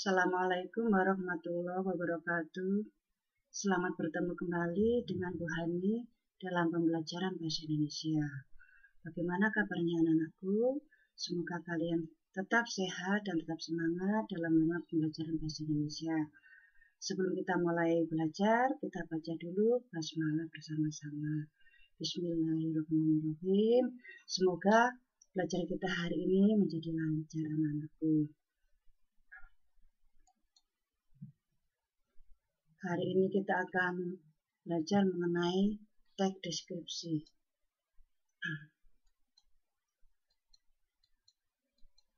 Assalamualaikum warahmatullahi wabarakatuh. Selamat bertemu kembali dengan Bu Hani dalam pembelajaran bahasa Indonesia. Bagaimana kabarnya anak-anakku? Semoga kalian tetap sehat dan tetap semangat dalam pembelajaran bahasa Indonesia. Sebelum kita mulai belajar, kita baca dulu basmalah bersama-sama. Bismillahirrahmanirrahim. Semoga belajar kita hari ini menjadi lancar anak-anakku. Hari ini kita akan belajar mengenai teks deskripsi.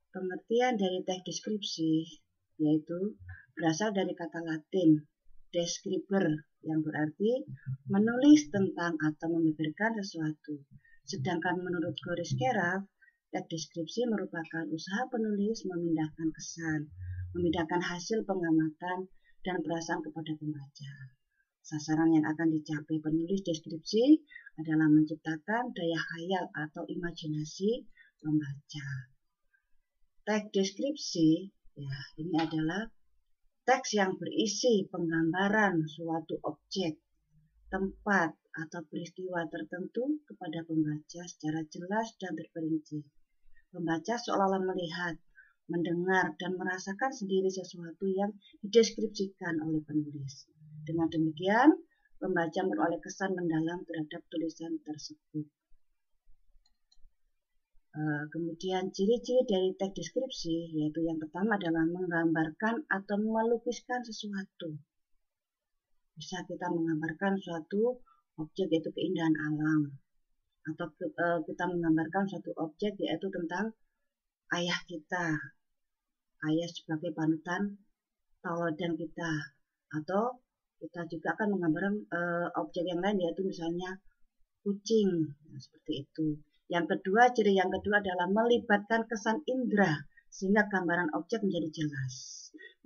Pengertian dari teks deskripsi yaitu berasal dari kata Latin describer yang berarti menulis tentang atau membeberkan sesuatu. Sedangkan menurut Goris Keraf, teks deskripsi merupakan usaha penulis memindahkan kesan, memindahkan hasil pengamatan dan perasaan kepada pembaca. Sasaran yang akan dicapai penulis deskripsi adalah menciptakan daya khayal atau imajinasi pembaca. Teks deskripsi, ini adalah teks yang berisi penggambaran suatu objek, tempat, atau peristiwa tertentu kepada pembaca secara jelas dan terperinci. Pembaca seolah-olah melihat, mendengar, dan merasakan sendiri sesuatu yang dideskripsikan oleh penulis. Dengan demikian, pembaca memperoleh kesan mendalam terhadap tulisan tersebut. Kemudian ciri-ciri dari teks deskripsi yaitu yang pertama adalah menggambarkan atau melukiskan sesuatu. Bisa kita menggambarkan suatu objek yaitu keindahan alam, atau kita menggambarkan suatu objek yaitu tentang ayah kita, ayah sebagai panutan tauladan kita, atau kita juga akan menggambarkan objek yang lain yaitu misalnya kucing, seperti itu. Yang kedua, ciri yang kedua adalah melibatkan kesan indera sehingga gambaran objek menjadi jelas.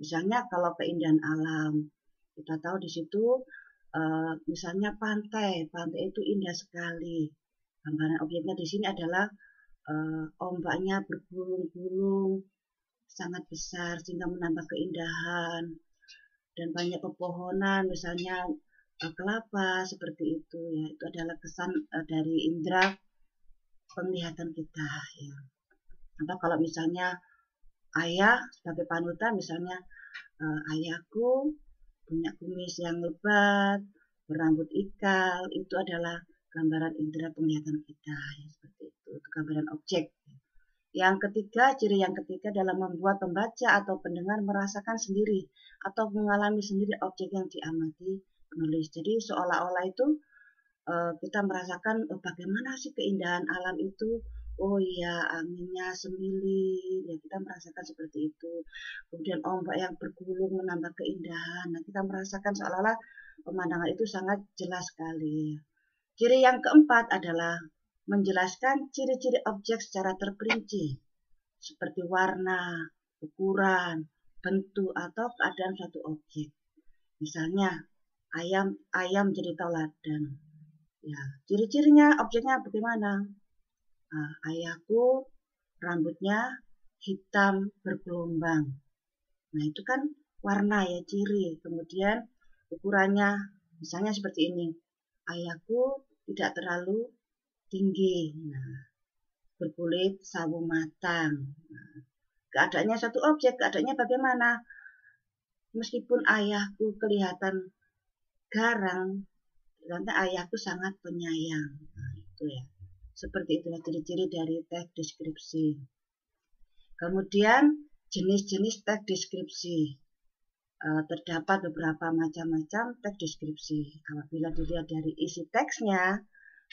Misalnya kalau keindahan alam, kita tahu di situ misalnya pantai itu indah sekali. Gambaran objeknya di sini adalah ombaknya bergulung-gulung sangat besar sehingga menambah keindahan, dan banyak pepohonan misalnya kelapa seperti itu ya. Itu adalah kesan dari indera penglihatan kita ya. Atau kalau misalnya ayah sebagai panutan, misalnya ayahku punya kumis yang lebat, berambut ikal, itu adalah gambaran indera penglihatan kita ya, seperti itu gambaran objek. Yang ketiga, ciri yang ketiga adalah membuat pembaca atau pendengar merasakan sendiri atau mengalami sendiri objek yang diamati penulis. Jadi seolah-olah itu kita merasakan bagaimana sih keindahan alam itu. Oh iya, anginnya sembilir, ya kita merasakan seperti itu. Kemudian ombak yang bergulung menambah keindahan. Nah, kita merasakan seolah-olah pemandangan itu sangat jelas sekali. Ciri yang keempat adalah menjelaskan ciri-ciri objek secara terperinci, seperti warna, ukuran, bentuk, atau keadaan suatu objek. Misalnya, ayam jadi tauladan. Ya, ciri-cirinya objeknya bagaimana? Nah, ayahku rambutnya hitam bergelombang. Nah, itu kan warna ya, ciri. Kemudian ukurannya misalnya seperti ini. Ayahku tidak terlalu tinggi. Nah, berkulit sawo matang. Nah, keadaannya satu objek, keadaannya bagaimana? Meskipun ayahku kelihatan garang, ternyata ayahku sangat penyayang. Nah, itu ya. Seperti itulah ciri-ciri dari teks deskripsi. Kemudian jenis-jenis teks deskripsi. Terdapat beberapa macam-macam teks deskripsi. Apabila dilihat dari isi teksnya,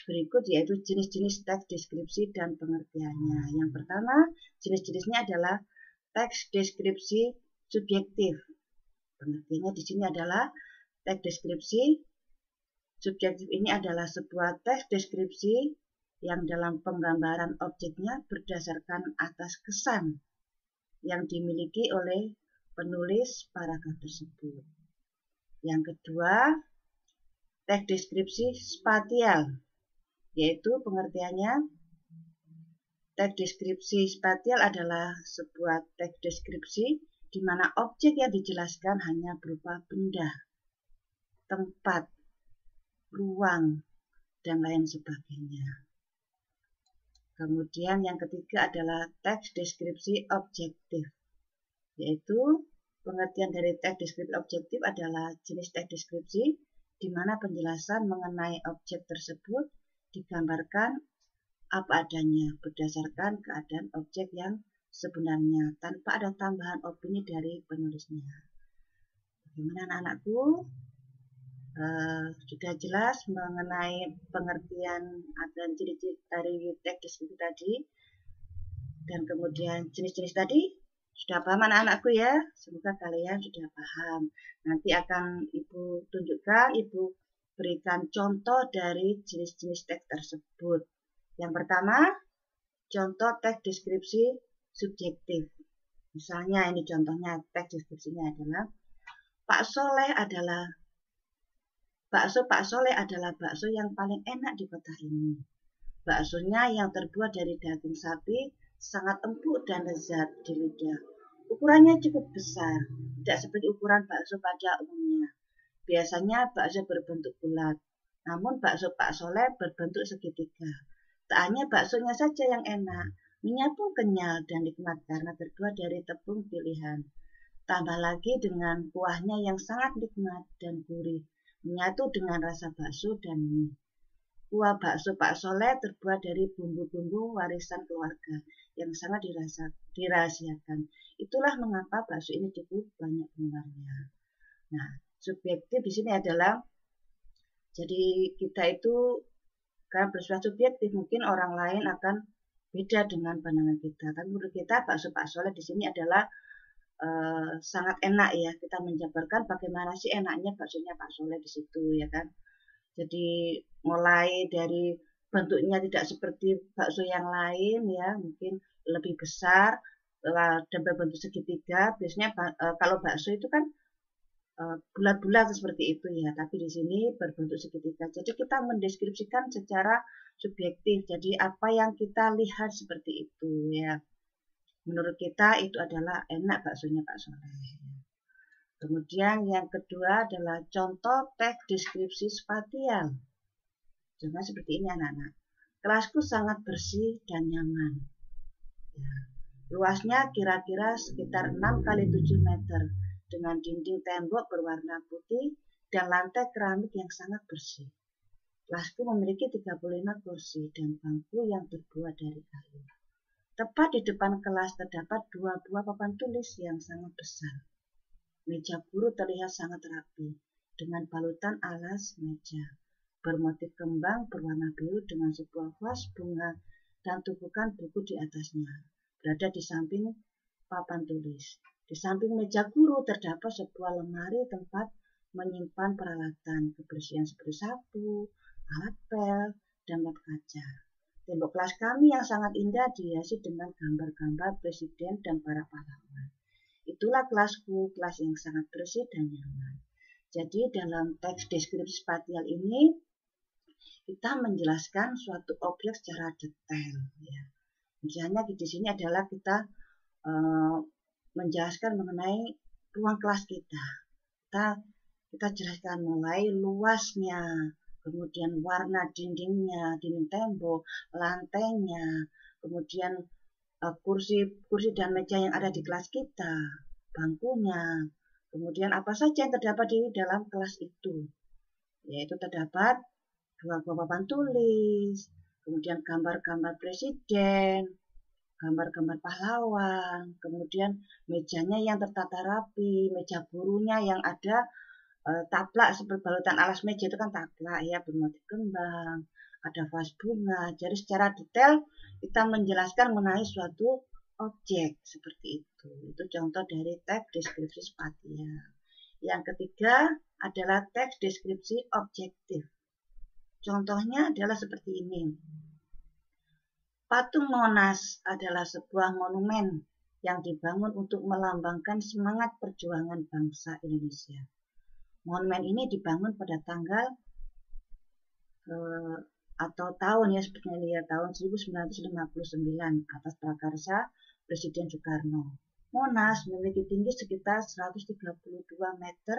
berikut yaitu jenis-jenis teks deskripsi dan pengertiannya. Yang pertama, jenis-jenisnya adalah teks deskripsi subjektif. Pengertiannya di sini adalah teks deskripsi subjektif ini adalah sebuah teks deskripsi yang dalam penggambaran objeknya berdasarkan atas kesan yang dimiliki oleh penulis paragraf tersebut. Yang kedua, teks deskripsi spatial, yaitu pengertiannya teks deskripsi spatial adalah sebuah teks deskripsi di mana objek yang dijelaskan hanya berupa benda, tempat, ruang, dan lain sebagainya. Kemudian yang ketiga adalah teks deskripsi objektif, yaitu pengertian dari teks deskripsi objektif adalah jenis teks deskripsi di mana penjelasan mengenai objek tersebut digambarkan apa adanya berdasarkan keadaan objek yang sebenarnya tanpa ada tambahan opini dari penulisnya. Bagaimana anak-anakku? Sudah jelas mengenai pengertian dan ciri-ciri dari teks deskripsi tadi, dan kemudian jenis-jenis tadi sudah paham anak-anakku ya? Semoga kalian sudah paham. Nanti akan Ibu tunjukkan, Ibu berikan contoh dari jenis-jenis teks tersebut. Yang pertama, contoh teks deskripsi subjektif. Misalnya ini contohnya, teks deskripsinya adalah Pak Soleh adalah bakso yang paling enak di kota ini. Baksonya yang terbuat dari daging sapi sangat empuk dan lezat di lidah. Ukurannya cukup besar, tidak seperti ukuran bakso pada umumnya. Biasanya bakso berbentuk bulat, namun bakso Pak Soleh berbentuk segitiga. Tak hanya baksonya saja yang enak, mie-nya pun kenyal dan nikmat karena terbuat dari tepung pilihan. Tambah lagi dengan kuahnya yang sangat nikmat dan gurih, menyatu dengan rasa bakso dan mie. Kuah bakso Pak Soleh terbuat dari bumbu-bumbu warisan keluarga yang sangat dirahasiakan. Itulah mengapa bakso ini cukup banyak penggemarnya. Nah, subjektif di sini adalah, jadi kita itu karena bersifat subjektif, mungkin orang lain akan beda dengan pandangan kita. Tapi menurut kita bakso Pak Soleh di sini adalah sangat enak ya. Kita menjabarkan bagaimana sih enaknya baksonya Pak Soleh di situ ya kan. Jadi mulai dari bentuknya tidak seperti bakso yang lain ya, mungkin lebih besar dan berbentuk segitiga. Biasanya kalau bakso itu kan bulat-bulat seperti itu ya, tapi di sini berbentuk segitiga. Jadi kita mendeskripsikan secara subjektif. Jadi apa yang kita lihat seperti itu ya. Menurut kita itu adalah enak baksonya Pak Soleh. Kemudian yang kedua adalah contoh teks deskripsi spasial. Contohnya seperti ini anak-anak. Kelasku sangat bersih dan nyaman. Ya. Luasnya kira-kira sekitar 6 kali 7 meter dengan dinding tembok berwarna putih dan lantai keramik yang sangat bersih. Kelasku memiliki 35 kursi dan bangku yang terbuat dari kayu. Tepat di depan kelas terdapat 2 buah papan tulis yang sangat besar. Meja guru terlihat sangat rapi dengan balutan alas meja bermotif kembang berwarna biru dengan sebuah vas bunga dan tumpukan buku di atasnya berada di samping papan tulis. Di samping meja guru terdapat sebuah lemari tempat menyimpan peralatan kebersihan seperti sapu, alat pel, dan lap kaca. Tembok kelas kami yang sangat indah dihiasi dengan gambar-gambar presiden dan para pahlawan. Itulah kelasku, kelas yang sangat bersih dan nyaman. Jadi dalam teks deskripsi spasial ini kita menjelaskan suatu objek secara detail. Ya. Misalnya di sini adalah kita menjelaskan mengenai ruang kelas kita. Kita jelaskan mulai luasnya, kemudian warna dindingnya, dinding tembok, lantainya, kemudian kursi dan meja yang ada di kelas kita, bangkunya, kemudian apa saja yang terdapat di dalam kelas itu. Yaitu terdapat 2 buah papan tulis, kemudian gambar-gambar presiden, gambar-gambar pahlawan, kemudian mejanya yang tertata rapi, meja gurunya yang ada taplak seperti balutan alas meja itu kan taplak ya, bermotif kembang, ada vas bunga. Jadi secara detail kita menjelaskan mengenai suatu objek seperti itu. Itu contoh dari teks deskripsi spasial. Yang ketiga adalah teks deskripsi objektif. Contohnya adalah seperti ini. Patung Monas adalah sebuah monumen yang dibangun untuk melambangkan semangat perjuangan bangsa Indonesia. Monumen ini dibangun pada tanggal atau tahun ya seperti ini ya, tahun 1959 atas prakarsa Presiden Soekarno. Monas memiliki tinggi sekitar 132 meter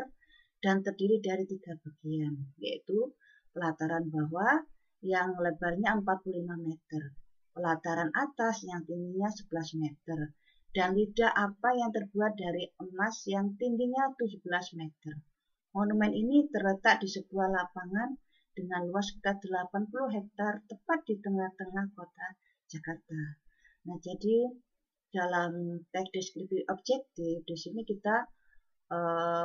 dan terdiri dari 3 bagian, yaitu pelataran bawah yang lebarnya 45 meter, pelataran atas yang tingginya 11 meter, dan lidah apa yang terbuat dari emas yang tingginya 17 meter. Monumen ini terletak di sebuah lapangan dengan luas sekitar 80 hektar tepat di tengah-tengah kota Jakarta. Nah, jadi dalam teks deskripsi objektif di sini kita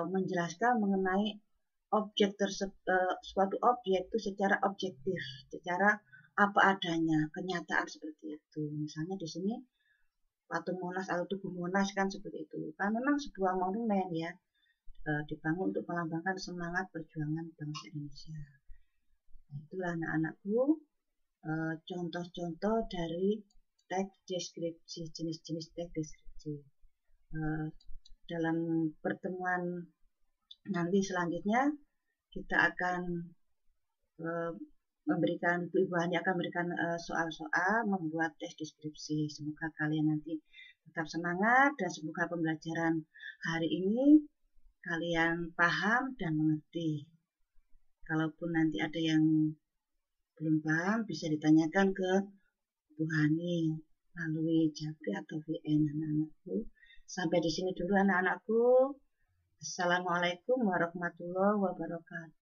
menjelaskan mengenai suatu objek itu secara objektif, secara apa adanya, kenyataan seperti itu. Misalnya di sini patung Monas atau Tugu Monas kan seperti itu. Kan memang sebuah monumen ya, dibangun untuk melambangkan semangat perjuangan bangsa Indonesia. Nah, itulah anak-anakku contoh-contoh dari teks deskripsi, jenis-jenis teks deskripsi. Dalam pertemuan nanti selanjutnya kita akan memberikan, Bu Ibu Hani akan memberikan soal-soal membuat teks deskripsi. Semoga kalian nanti tetap semangat dan semoga pembelajaran hari ini kalian paham dan mengerti. Kalaupun nanti ada yang belum paham bisa ditanyakan ke Bu Hani melalui Japri atau VN anak-anakku. Sampai di sini dulu anak-anakku. Assalamualaikum warahmatullahi wabarakatuh.